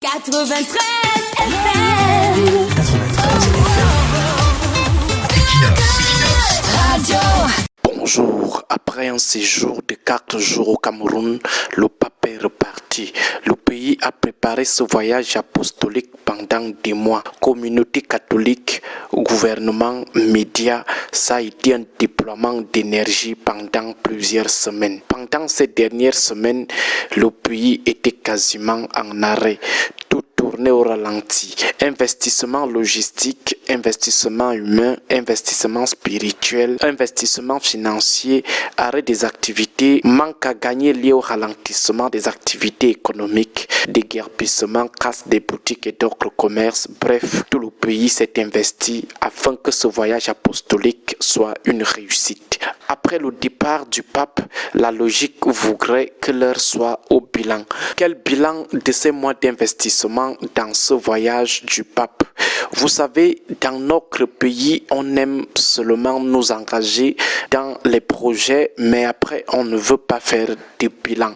93 FM. Radio. Bonjour, après un séjour de 4 jours au Cameroun, le pape est reparti. Le pays a préparé ce voyage apostolique pendant des mois. Communauté catholique, gouvernement, médias, ça a été un déploiement d'énergie pendant plusieurs semaines. Pendant ces dernières semaines, le pays était quasiment en arrêt. Tout tournait au ralenti. Investissement logistique, investissement humain, investissement spirituel, investissement financier, arrêt des activités, manque à gagner lié au ralentissement des activités économiques, déguerpissement, casse des boutiques et d'autres commerces. Bref, tout le pays s'est investi afin que ce voyage apostolique soit une réussite. Après le départ du pape, la logique voudrait que l'heure soit au bilan. Quel bilan de ces mois d'investissement dans ce voyage du pape? Vous savez, dans notre pays, on aime seulement nous engager dans les projets, mais après, on ne veut pas faire de bilan.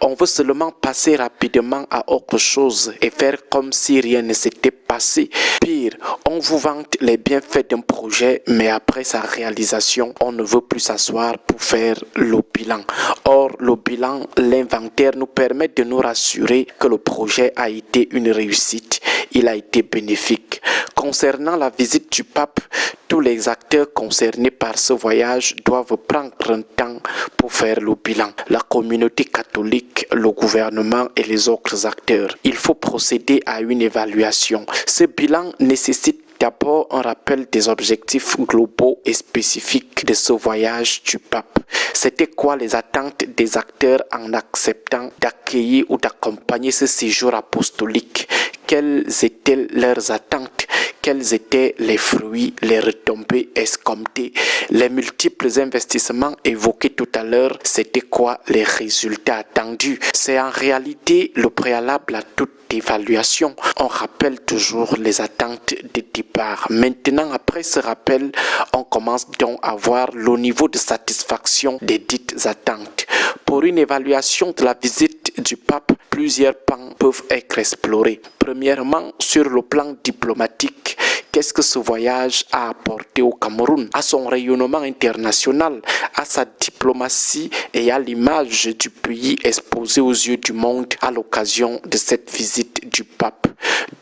On veut seulement passer rapidement à autre chose et faire comme si rien ne s'était passé. Pire, on vous vante les bienfaits d'un projet, mais après sa réalisation, on ne veut plus s'asseoir pour faire le bilan. Or, le bilan, l'inventaire nous permet de nous rassurer que le projet a été une réussite. Il a été bénéfique. Concernant la visite du pape, tous les acteurs concernés par ce voyage doivent prendre un temps pour faire le bilan. La communauté catholique, le gouvernement et les autres acteurs. Il faut procéder à une évaluation. Ce bilan nécessite d'abord un rappel des objectifs globaux et spécifiques de ce voyage du pape. C'était quoi les attentes des acteurs en acceptant d'accueillir ou d'accompagner ce séjour apostolique? Quelles étaient leurs attentes? Quels étaient les fruits, les retombées escomptées? Les multiples investissements évoqués tout à l'heure, c'était quoi les résultats attendus? C'est en réalité le préalable à toute évaluation. On rappelle toujours les attentes de départ. Maintenant, après ce rappel, on commence donc à voir le niveau de satisfaction des dites attentes. Pour une évaluation de la visite du pape, plusieurs pans peuvent être explorés. Premièrement, sur le plan diplomatique, qu'est-ce que ce voyage a apporté au Cameroun, à son rayonnement international, à sa diplomatie et à l'image du pays exposé aux yeux du monde à l'occasion de cette visite du pape.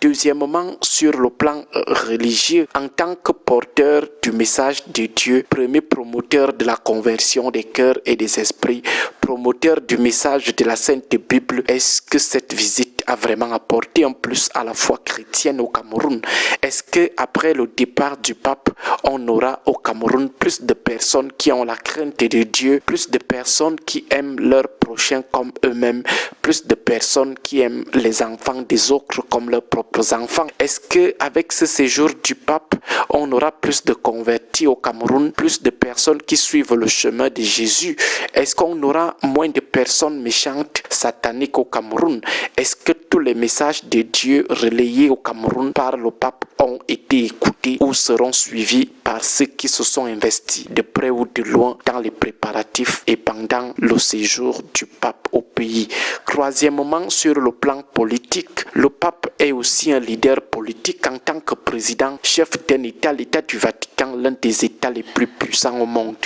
Deuxièmement, sur le plan religieux, en tant que porteur du message de Dieu, premier promoteur de la conversion des cœurs et des esprits, promoteur du message de la Sainte Bible, est-ce que cette visite a vraiment apporté un plus à la foi chrétienne au Cameroun? Est-ce que après le départ du pape, on aura au Cameroun plus de personnes qui ont la crainte de Dieu, plus de personnes qui aiment leurs prochains comme eux-mêmes, plus de personnes qui aiment les enfants des autres comme leurs propres enfants? Est-ce que avec ce séjour du pape, on aura plus de convertis au Cameroun, plus de personnes qui suivent le chemin de Jésus? Est-ce qu'on aura moins de personnes méchantes, sataniques au Cameroun? Est-ce que tous les messages de Dieu relayés au Cameroun par le pape ont été écoutés ou seront suivis par ceux qui se sont investis de près ou de loin dans les préparatifs et pendant le séjour du pape au pays? Troisièmement, sur le plan politique, le pape est aussi un leader politique en tant que président, chef d'un État, l'État du Vatican, l'un des États les plus puissants au monde.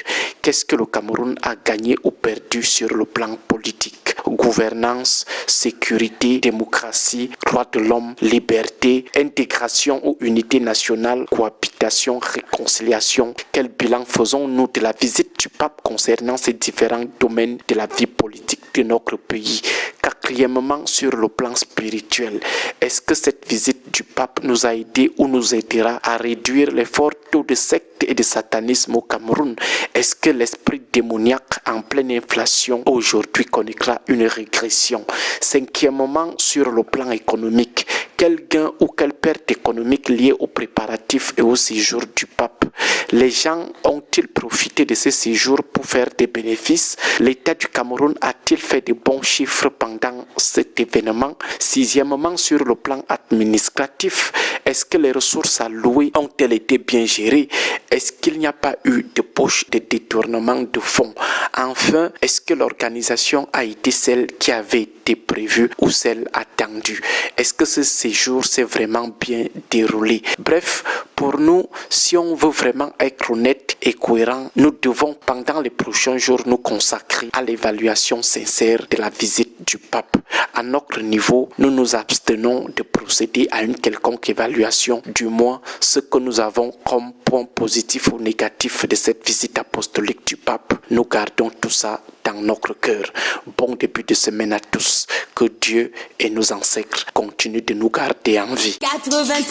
Qu'est-ce que le Cameroun a gagné ou perdu sur le plan politique? Gouvernance, sécurité, démocratie, droits de l'homme, liberté, intégration ou unité nationale, cohabitation, réconciliation. Quel bilan faisons-nous de la visite du pape concernant ces différents domaines de la vie politique de notre pays? Quatrièmement, sur le plan spirituel, est-ce que cette visite du pape nous a aidé ou nous aidera à réduire les forts taux de secte et de satanisme au Cameroun? Est-ce que l'esprit démoniaque en pleine inflation aujourd'hui connaîtra une régression? Cinquièmement, sur le plan économique, quel gain ou quelle perte économique liée aux préparatifs et au séjour du pape Les gens ont-ils profité de ce séjour pour faire des bénéfices? L'État du Cameroun a-t-il fait de bons chiffres pendant cet événement? Sixièmement, sur le plan administratif, est-ce que les ressources allouées ont-elles été bien gérées? Est-ce qu'il n'y a pas eu de poche de détournement de fonds? Enfin, est-ce que l'organisation a été celle qui avait été prévue ou celle attendue? Est-ce que ce séjour s'est vraiment bien déroulé? Bref, pour nous, si on veut vraiment être honnête et cohérent, nous devons pendant les prochains jours nous consacrer à l'évaluation sincère de la visite du pape. À notre niveau, nous nous abstenons de procéder à une quelconque évaluation, du moins ce que nous avons comme point positif ou négatif de cette visite apostolique du pape. Nous gardons tout ça dans notre cœur. Bon début de semaine à tous. Que Dieu et nos ancêtres continuent de nous garder en vie. 93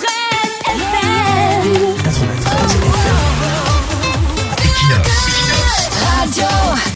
FM.